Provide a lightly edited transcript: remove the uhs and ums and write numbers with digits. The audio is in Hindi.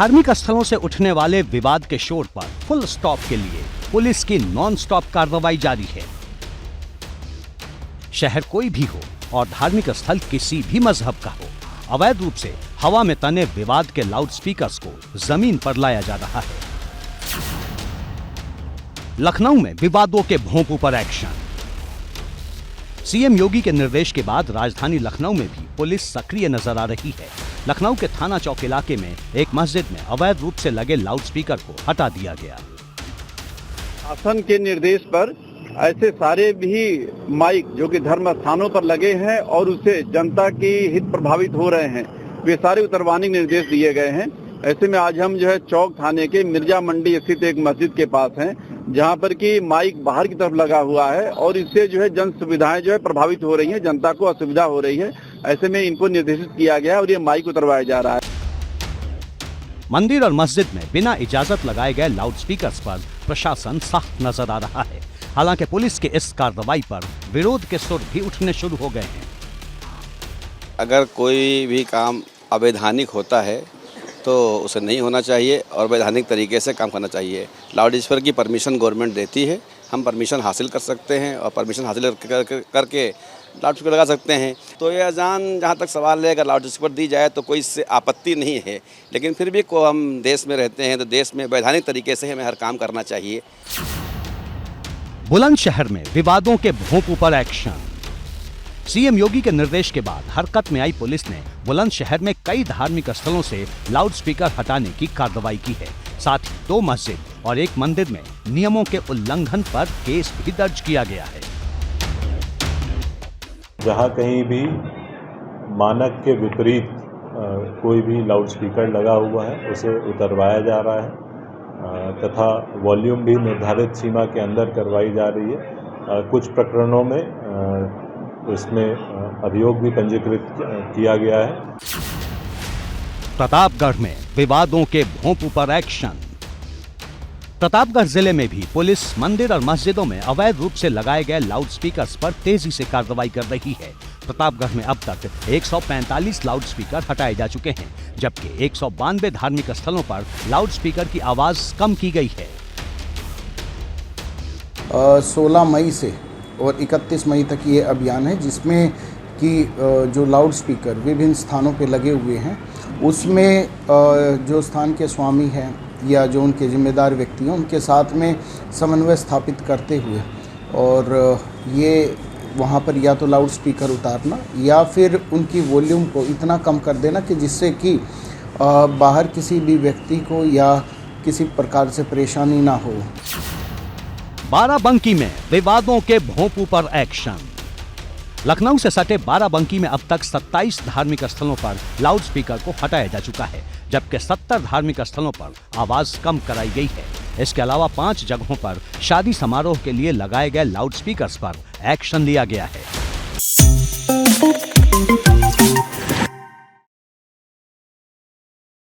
धार्मिक स्थलों से उठने वाले विवाद के शोर पर फुल स्टॉप के लिए पुलिस की नॉन स्टॉप कार्रवाई जारी है। शहर कोई भी हो और धार्मिक स्थल किसी भी मजहब का हो, अवैध रूप से हवा में तने विवाद के लाउडस्पीकर्स को जमीन पर लाया जा रहा है। लखनऊ में विवादों के भोंपू पर एक्शन। सीएम योगी के निर्देश के बाद राजधानी लखनऊ में भी पुलिस सक्रिय नजर आ रही है। लखनऊ के थाना चौक इलाके में एक मस्जिद में अवैध रूप से लगे लाउडस्पीकर को हटा दिया गया। शासन के निर्देश पर ऐसे सारे भी माइक जो कि धर्म स्थानों पर लगे हैं और उससे जनता की हित प्रभावित हो रहे हैं, वे सारे उतरवाने के निर्देश दिए गए हैं। ऐसे में आज हम चौक थाने के मिर्जा मंडी स्थित एक मस्जिद के पास हैं, जहां पर कि माइक बाहर की तरफ लगा हुआ है और इससे जन सुविधाएं प्रभावित हो रही हैं, जनता को असुविधा हो रही है। ऐसे में इनको निर्देशित किया गया और ये माइक उतरवाया जा रहा है। मंदिर और मस्जिद में बिना इजाजत लगाए गए लाउडस्पीकर्स पर प्रशासन सख्त नजर आ रहा है। हालांकि पुलिस के इस कार्रवाई पर विरोध के सुर भी उठने शुरू हो गए हैं। अगर कोई भी काम अवैधानिक होता है तो उसे नहीं होना चाहिए और वैधानिक तरीके से काम करना चाहिए। लाउड स्पीकर की परमिशन गवर्नमेंट देती है, हम परमिशन हासिल कर सकते हैं और परमिशन हासिल करके लाउड स्पीकर लगा सकते हैं। तो ये अजान जहाँ तक सवाल है, अगर लाउड स्पीकर दी जाए तो कोई इससे आपत्ति नहीं है, लेकिन फिर भी को हम देश में रहते हैं तो देश में वैधानिक तरीके से हमें हर काम करना चाहिए। बुलंदशहर में विवादों के भोंपू पर एक्शन। सीएम योगी के निर्देश के बाद हरकत में आई पुलिस ने बुलंदशहर में कई धार्मिक स्थलों से लाउडस्पीकर हटाने की कार्रवाई की है। साथ ही 2 मस्जिद और 1 मंदिर में नियमों के उल्लंघन पर केस भी दर्ज किया गया है। जहां कहीं भी मानक के विपरीत कोई भी लाउडस्पीकर लगा हुआ है उसे उतरवाया जा रहा है तथा वॉल्यूम भी निर्धारित सीमा के अंदर करवाई जा रही है। कुछ प्रकरणों में इसमें अभियोग भी पंजीकृत किया गया है। प्रतापगढ़ में विवादों के भोंपू पर एक्शन। प्रतापगढ़ जिले में भी पुलिस मंदिर और मस्जिदों में अवैध रूप से लगाए गए लाउडस्पीकर्स पर तेजी से कार्रवाई कर रही है। प्रतापगढ़ में अब तक 145 लाउडस्पीकर हटाए जा चुके हैं, जबकि 192 धार्मिक स्थलों पर लाउडस्पीकर की आवाज कम की गई है। 16 मई से और 31 मई तक ये अभियान है, जिसमें कि जो लाउडस्पीकर विभिन्न स्थानों पे लगे हुए हैं उसमें जो स्थान के स्वामी हैं या जो उनके जिम्मेदार व्यक्ति हैं उनके साथ में समन्वय स्थापित करते हुए और ये वहाँ पर या तो लाउडस्पीकर उतारना या फिर उनकी वॉल्यूम को इतना कम कर देना कि जिससे कि बाहर किसी भी व्यक्ति को या किसी प्रकार से परेशानी ना हो। बाराबंकी में विवादों के भोंपू पर एक्शन। लखनऊ से सटे बाराबंकी में अब तक 27 धार्मिक स्थलों पर लाउडस्पीकर को हटाया जा चुका है, जबकि 70 धार्मिक स्थलों पर आवाज कम कराई गई है। इसके अलावा 5 जगहों पर शादी समारोह के लिए लगाए गए लाउडस्पीकर्स पर एक्शन लिया गया है।